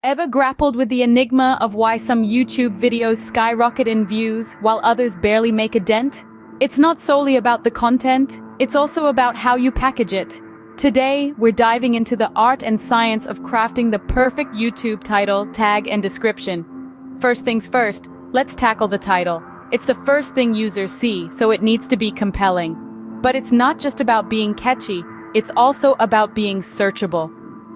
Ever grappled with the enigma of why some YouTube videos skyrocket in views while others barely make a dent? It's not solely about the content, it's also about how you package it. Today, we're diving into the art and science of crafting the perfect YouTube title, tag, and description. First things first, let's tackle the title. It's the first thing users see, so it needs to be compelling. But it's not just about being catchy, it's also about being searchable.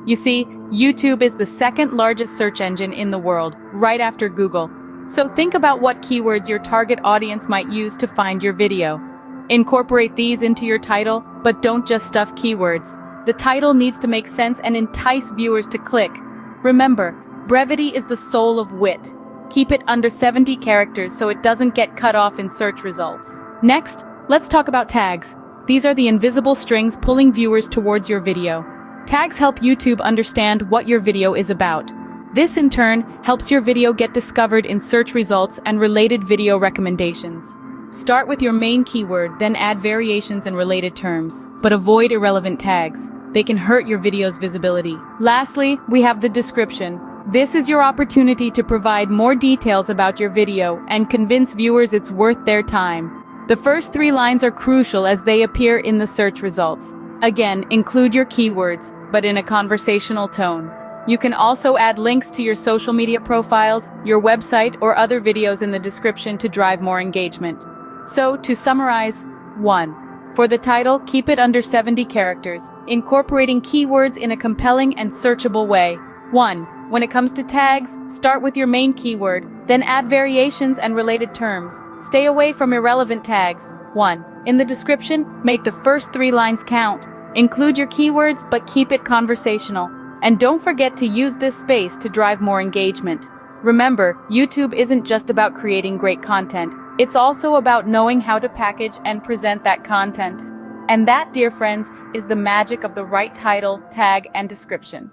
You see, YouTube is the second largest search engine in the world, right after Google. So think about what keywords your target audience might use to find your video. Incorporate these into your title, but don't just stuff keywords. The title needs to make sense and entice viewers to click. Remember, brevity is the soul of wit. Keep it under 70 characters so it doesn't get cut off in search results. Next, let's talk about tags. These are the invisible strings pulling viewers towards your video. Tags help YouTube understand what your video is about. This in turn helps your video get discovered in search results and related video recommendations. Start with your main keyword, then add variations and related terms. But avoid irrelevant tags. They can hurt your video's visibility. Lastly, we have the description. This is your opportunity to provide more details about your video and convince viewers it's worth their time. The first 3 lines are crucial as they appear in the search results. Again, include your keywords, but in a conversational tone. You can also add links to your social media profiles, your website, or other videos in the description to drive more engagement. So, to summarize, 1. For the title, keep it under 70 characters, incorporating keywords in a compelling and searchable way. 1. When it comes to tags, start with your main keyword, then add variations and related terms. Stay away from irrelevant tags. 1. In the description, make the first 3 lines count. Include your keywords, but keep it conversational. And don't forget to use this space to drive more engagement. Remember, YouTube isn't just about creating great content. It's also about knowing how to package and present that content. And that, dear friends, is the magic of the right title, tag, and description.